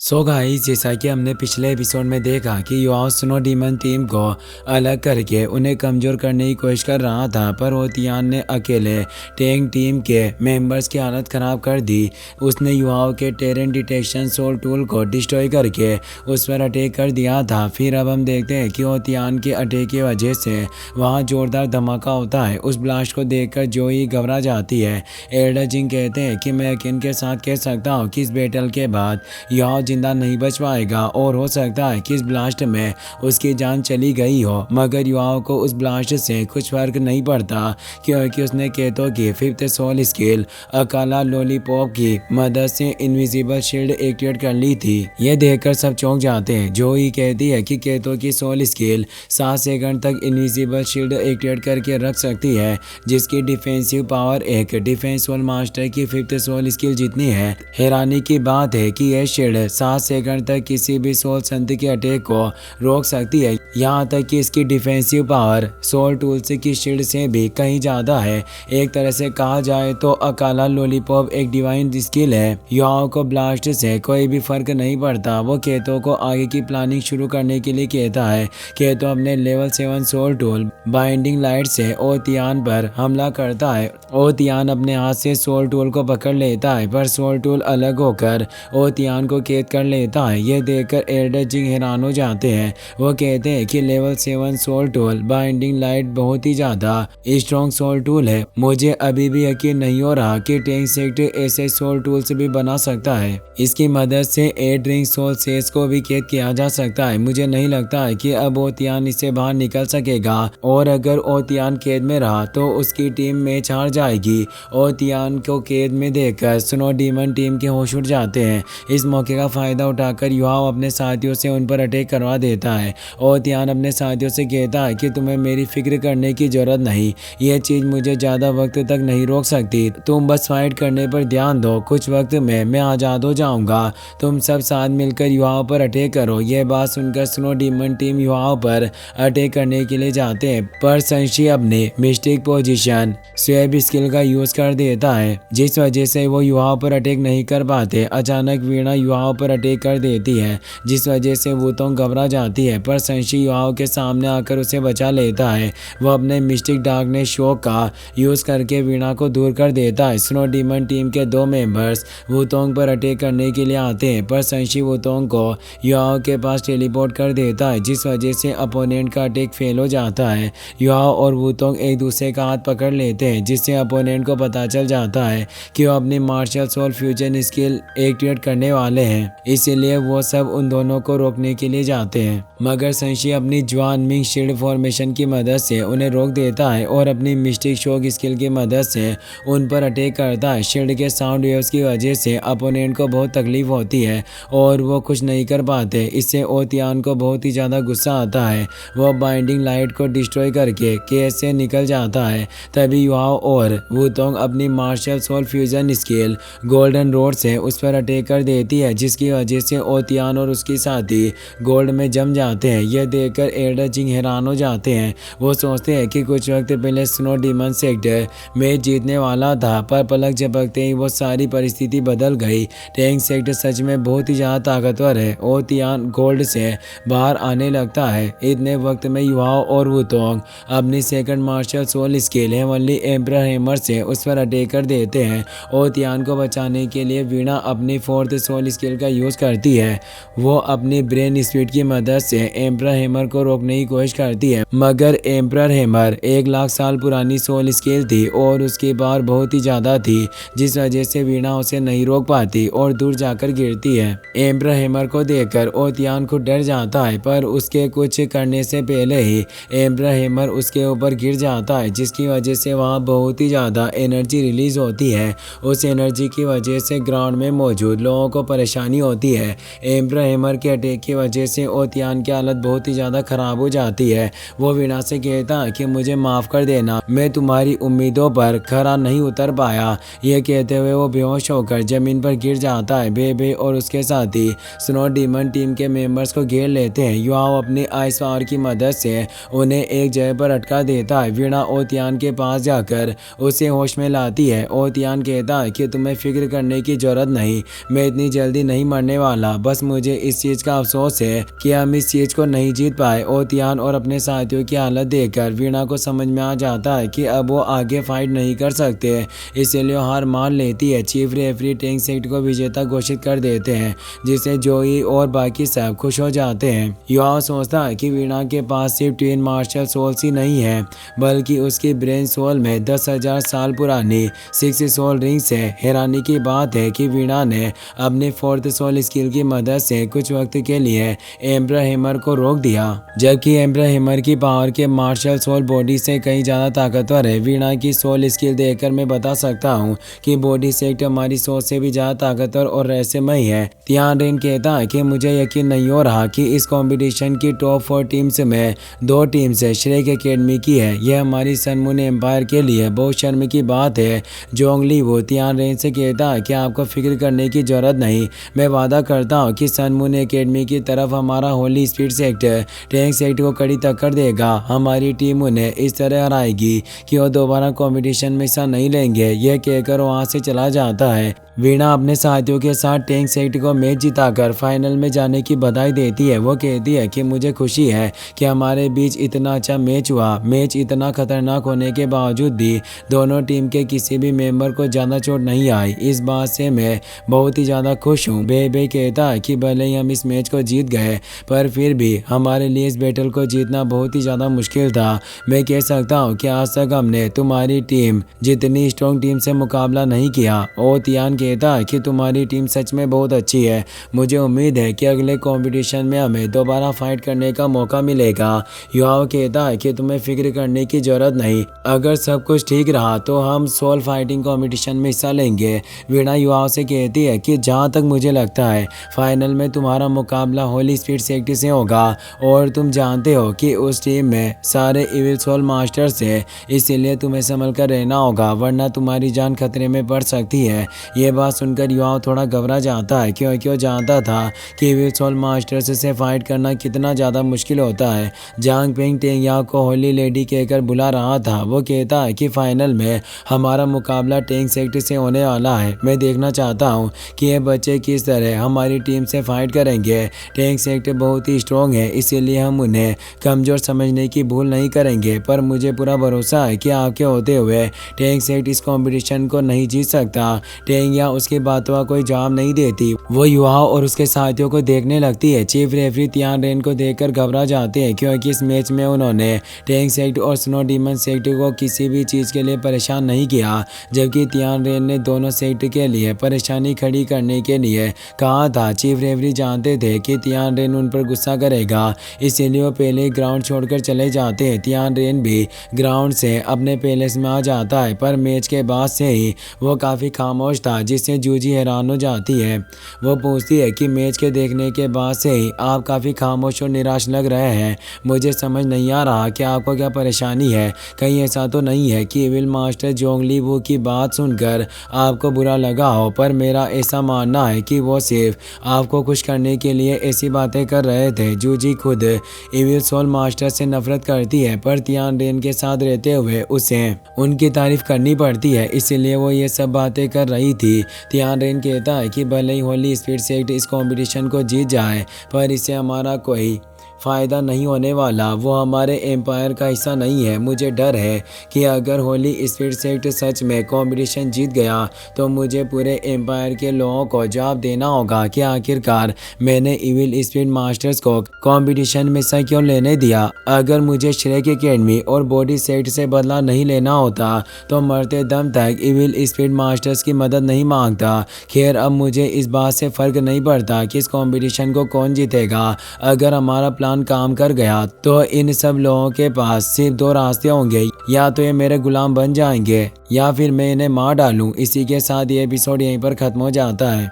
So guys, जैसा कि हमने पिछले एपिसोड में देखा कि युवा स्नो डीमन टीम को अलग करके उन्हें कमज़ोर करने की कोशिश कर रहा था, पर ओतियान ने अकेले टैंक टीम के मेंबर्स की हालत ख़राब कर दी। उसने युवाओं के टेरेन डिटेक्शन सोल टूल को डिस्ट्रॉय करके उस पर अटैक कर दिया था। फिर अब हम देखते हैं कि ओतियान के अटैक की वजह से वहाँ ज़ोरदार धमाका होता है। उस ब्लास्ट को देखकर जोई घबरा जाती है। एल्डर जिंग कहते हैं कि मैं यकीन के साथ कह सकता हूँ कि इस बैटल के बाद युवा जिंदा नहीं बच पाएगा और हो सकता है कि इस ब्लास्ट में उसकी जान चली गई हो। मगर युवाओं को उस ब्लास्ट से कुछ फर्क नहीं पड़ता क्योंकि उसने केतो की 5th सोल स्किल अकाला लॉलीपॉप की मदद से इनविजिबल शील्ड एक्टिवेट कर ली थी। यह देखकर सब चौंक जाते हैं। जोई कहती है कि केतो की सोल स्किल 7 सेकंड तक इनविजिबल शील्ड एक्टिवेट करके रख सकती है, जिसकी डिफेंसिव पावर एक डिफेंस सोल मास्टर की 5th सोल स्किल जितनी है। हैरानी की बात है कि यह शील्ड 7 सेकंड तक किसी भी सोल संत के अटैक को रोक सकती है। यहाँ तक कि इसकी डिफेंसिव पावर सोल टूल्स की शील्ड से भी कहीं ज़्यादा है। एक तरह से कहा जाए तो अकाला लॉलीपॉप एक डिवाइन स्किल है। युवाओं को ब्लास्ट से कोई भी फर्क नहीं पड़ता। वो केतो को आगे की प्लानिंग शुरू करने के लिए कहता है। केतो अपने level 7 soul tool binding light से ओतियान पर हमला करता है। ओतियान अपने हाथ से सोल टूल को पकड़ लेता है, पर सोल टूल अलग होकर ओतियान को कैद कर लेता है। यह देखकर एल्डर जिंग हैरान हो जाते हैं। वो कहते हैं कि level 7 soul tool binding light बहुत ही ज़्यादा स्ट्रॉन्ग सोल टूल है। मुझे अभी भी यकीन नहीं हो रहा कि टैंक सेक्टर ऐसे सोल टूल से भी बना सकता है। इसकी मदद से 8 रिंग सोल सेस को भी कैद किया जा सकता है। मुझे नहीं लगता है कि अब ओतियान इससे बाहर निकल सकेगा, और अगर ओतियान कैद में रहा तो उसकी टीम मैच हार जाएगी। ओतियान को कैद में देखकर स्नो डीमन टीम के होश उड़ जाते हैं। इस मौके का फायदा उठाकर युवाओं अपने साथियों से उन पर अटैक करवा देता है। ओतियान अपने साथियों से कहता है कि तुम्हें मेरी फिक्र करने की जरूरत नहीं, यह चीज मुझे ज्यादा वक्त तक नहीं रोक सकती। तुम बस फाइट करने पर ध्यान दो, कुछ वक्त में मैं आजाद हो जाऊंगा। तुम सब साथ मिलकर युवाओं पर अटैक करो। यह बात सुनकर स्नो डीमन टीम युवाओं पर अटैक करने के लिए जाते हैं, पर संशी अपने मिस्टिक पोजीशन स्वेब स्किल का यूज कर देता है, जिस वजह से वो युवाओं पर अटैक नहीं कर पाते। अचानक वीणा युवाओं पर अटैक कर देती है, जिस वजह से वुतोंग घबरा जाती है, पर संशी युवाओं के सामने आकर उसे बचा लेता है। वो अपने मिस्टिक डार्कनेस शॉक का यूज करके वीणा को दूर कर देता है। स्नो डीमन टीम के 2 मेंबर्स वुतोंग पर अटैक करने के लिए आते हैं, पर संशी वुतोंग को युवाओं के पास टेलीपोर्ट कर देता है, जिस वजह से अपोनेंट का अटैक फेल हो जाता है। युवाओं और वुतोंग एक दूसरे का हाथ पकड़ लेते हैं, जिससे अपोनेंट को पता चल जाता है कि वो अपनी martial soul fusion skill activate करने वाले हैं, इसीलिए वो सब उन दोनों को रोकने के लिए जाते हैं। मगर संशी अपनी ज्वान मिंग शील्ड फॉर्मेशन की मदद से उन्हें रोक देता है और अपनी मिस्टिक शॉक स्किल की मदद से उन पर अटैक करता है। शील्ड के साउंड वेव्स की वजह से अपोनेंट को बहुत तकलीफ होती है और वो कुछ नहीं कर पाते। इससे ओतियान को बहुत ही ज़्यादा गुस्सा आता है। वो बाइंडिंग लाइट को डिस्ट्रॉय करके केस से निकल जाता है। तभी युवाओं और वुतोंग अपनी martial soul fusion skill golden road से उस पर अटैक कर देती है, जिसकी वजह से ओतियान और उसकी साथी गोल्ड में जम जाते हैं। यह देखकर एल्डर जिंग हैरान हो जाते हैं। वो सोचते हैं कि कुछ वक्त पहले स्नो डीमन सेक्टर मैच जीतने वाला था, पर पलक झपकते ही वो सारी परिस्थिति बदल गई। टैंक सेक्टर सच में बहुत ही ज़्यादा ताकतवर है। ओतियान गोल्ड से बाहर आने लगता है। इतने वक्त में युवाओं और वुतोंग अपनी second martial soul skill heavenly emperor hammer से उस पर अटैक कर देते हैं। ओतियान को बचाने के लिए वीणा अपनी 4th सोल स्किल का यूज करती है। वो अपनी ब्रेन स्पीड की मदद से एम्परर हैमर को रोकने की कोशिश करती है, मगर एम्परर हैमर 1 लाख साल पुरानी सोल स्किल थी और उसकी पावर बहुत ही ज्यादा थी, जिस वजह से वीणा उसे नहीं रोक पाती और दूर जाकर गिरती है। एम्परर हैमर को देखकर ओतियान खुद डर जाता है, पर उसके कुछ करने से पहले ही एम्परर हैमर उसके ऊपर गिर जाता है, जिसकी वजह से वहाँ बहुत ही ज्यादा एनर्जी रिलीज होती है। उस एनर्जी की वजह से ग्राउंड में मौजूद लोगों को परेशानी होती है। एम्परर हैमर के अटैक की वजह से ओतियान की हालत बहुत ही ज़्यादा ख़राब हो जाती है। वो वीणा से कहता है कि मुझे माफ़ कर देना, मैं तुम्हारी उम्मीदों पर खरा नहीं उतर पाया। यह कहते हुए वो बेहोश होकर ज़मीन पर गिर जाता है। बेबे और उसके साथी स्नो डीमन टीम के मेंबर्स को घेर लेते हैं। युवाओं अपनी आइस पावर की मदद से उन्हें एक जगह पर अटका देता है। वीणा ओतियान के पास जाकर उसे होश में लाती है। ओतियान कहता है कि तुम्हें फिक्र करने की जरूरत नहीं, मैं इतनी जल्दी नहीं मरने वाला, बस मुझे इस चीज का अफसोस है कि हम इस चीज को नहीं जीत पाए। ओतियान और अपने साथियों की हालत देखकर वीणा को समझ में आ जाता है कि अब वो आगे फाइट नहीं कर सकते, इसलिए हार मान लेती है। चीफ रेफरी टैंक सेक्ट को विजेता घोषित कर देते हैं, जिससे जोई और बाकी सब खुश हो जाते हैं। युवा सोचता है कि वीणा के पास सिर्फ ट्विन मार्शल सोल्स ही नहीं है, बल्कि उसकी ब्रेन सोल में 10,000 साल पुरानी 6 सोल रिंग्स है। हैरानी की बात है कि वीणा ने अपने 4th सोल स्किल की मदद से कुछ वक्त के लिए एम्ब्रा हैमर को रोक दिया, जबकि एम्ब्रा हैमर की पावर के मार्शल सोल बॉडी से कहीं ज्यादा ताकतवर है। वीणा की सोल स्किल देखकर मैं बता सकता हूँ कि बॉडी सेक्ट हमारी सोच से भी ज्यादा ताकतवर और रहस्यमय है। तियान रेन कहता है कि मुझे यकीन नहीं हो रहा कि इस कंपटीशन की टॉप 4 टीम्स में 2 टीम्स श्रेक एकेडमी की है। यह हमारी सन मून एम्पायर के लिए बहुत शर्म की बात है। जोंगली वो तियान रेन से कहता है कि आपको फिक्र करने की जरूरत नहीं, मैं वादा करता हूँ कि सन मून एकेडमी की तरफ हमारा Holi speed sect tank sect को कड़ी टक्कर देगा। हमारी टीम उन्हें इस तरह हराएगी कि वो दोबारा कंपटीशन में हिस्सा नहीं लेंगे। यह कहकर वहाँ से चला जाता है। वीणा अपने साथियों के साथ टैंक सेक्ट को मैच जिताकर फाइनल में जाने की बधाई देती है। वो कहती है कि मुझे खुशी है कि हमारे बीच इतना अच्छा मैच हुआ। मैच इतना खतरनाक होने के बावजूद भी दोनों टीम के किसी भी मेंबर को ज़्यादा चोट नहीं आई। इस बात से मैं बहुत ही ज़्यादा खुश हूँ। बेबे कहता है कि भले ही हम इस मैच को जीत गए, पर फिर भी हमारे लिए इस बैटल को जीतना बहुत ही ज़्यादा मुश्किल था। मैं कह सकता हूँ कि आज तक हमने तुम्हारी टीम जितनी स्ट्रॉन्ग टीम से मुकाबला नहीं किया। और तियान कहता है कि तुम्हारी टीम सच में बहुत अच्छी है। मुझे उम्मीद है कि अगले कंपटीशन में हमें दोबारा फाइट करने का मौका मिलेगा। युवाओं कहता है कि तुम्हें फिक्र करने की जरूरत नहीं, अगर सब कुछ ठीक रहा तो हम सोल फाइटिंग कंपटीशन में हिस्सा लेंगे। वीणा युवाओं से कहती है कि जहाँ तक मुझे लगता है फाइनल में तुम्हारा मुकाबला होली स्पीड सेक्ट से होगा, और तुम जानते हो कि उस टीम में सारे इविल सोल मास्टर्स है, इसीलिए तुम्हें संभल कर रहना होगा, वरना तुम्हारी जान खतरे में पड़ सकती है। ये बात सुनकर युवा थोड़ा घबरा जाता है, क्योंकि वो जानता था कि इविल सोल मास्टर्स से फाइट करना कितना ज़्यादा मुश्किल होता है। जांग पेंग टेंगया को होली लेडी कहकर बुला रहा था। वो कहता है कि फाइनल में हमारा मुकाबला टैंक सेक्ट से होने वाला है। मैं देखना चाहता हूँ कि ये बच्चे किस तरह हमारी टीम से फाइट करेंगे। टैंक सेक्ट बहुत ही स्ट्रॉन्ग है, इसीलिए हम उन्हें कमज़ोर समझने की भूल नहीं करेंगे, पर मुझे पूरा भरोसा है कि आपके होते हुए टैंक सेक्ट इस कंपटीशन को नहीं जीत सकता। टेंगया उसकी बातों का कोई जवाब नहीं देती। वो युवाओं और उसके साथियों को देखने लगती है। चीफ रेफरी तियान रेन को देखकर घबरा जाते हैं, क्योंकि इस मैच में उन्होंने टैंक सेक्ट और स्नो डीमन सेक्ट को किसी भी चीज़ के लिए परेशान नहीं किया, जबकि तियान रेन ने दोनों सेक्ट के लिए परेशानी खड़ी करने के लिए कहा था। चीफ रेफरी जानते थे कि तियान रेन उन पर गुस्सा करेगा, इसीलिए वो पहले ग्राउंड छोड़कर चले जाते हैं। तियान रेन भी ग्राउंड से अपने पैलेस में आ जाता है, पर मैच के बाद से ही वो काफ़ी खामोश था, जिससे जूजी हैरान हो जाती है। वो पूछती है कि मैच के देखने के बाद से ही आप काफ़ी खामोश और निराश लग रहे हैं। मुझे समझ नहीं आ रहा कि आपको क्या परेशानी है। कहीं ऐसा तो नहीं है कि इविल मास्टर जोंगली वो की बात सुनकर आपको बुरा लगा हो, पर मेरा ऐसा मानना है कि वो सिर्फ आपको खुश करने के लिए ऐसी बातें कर रहे थे। जूजी खुद इविल सोल मास्टर से नफरत करती है, पर तियान रेन के साथ रहते हुए उसे उनकी तारीफ करनी पड़ती है, इसीलिए वो ये सब बातें कर रही थी। तियान रेन कहता है कि भले ही होली स्पीड सेक्ट इस कंपटीशन को जीत जाए, पर इससे हमारा कोई फ़ायदा नहीं होने वाला। वो हमारे एम्पायर का हिस्सा नहीं है। मुझे डर है कि अगर होली स्पीड सेक्ट सच में कंपटीशन जीत गया तो मुझे पूरे एम्पायर के लोगों को जवाब देना होगा कि आखिरकार मैंने इविल स्पीड मास्टर्स को कंपटीशन में हिस्सा क्यों लेने दिया। अगर मुझे श्रेक एकेडमी और बॉडी सेक्ट से बदला नहीं लेना होता तो मरते दम तक इविल स्पीड मास्टर्स की मदद नहीं मांगता। खैर, अब मुझे इस बात से फ़र्क नहीं पड़ता कि इस कंपटीशन को कौन जीतेगा। अगर हमारा प्लान काम कर गया तो इन सब लोगों के पास सिर्फ 2 रास्ते होंगे, या तो ये मेरे गुलाम बन जाएंगे या फिर मैं इन्हें मार डालूं। इसी के साथ ये एपिसोड यहीं पर खत्म हो जाता है।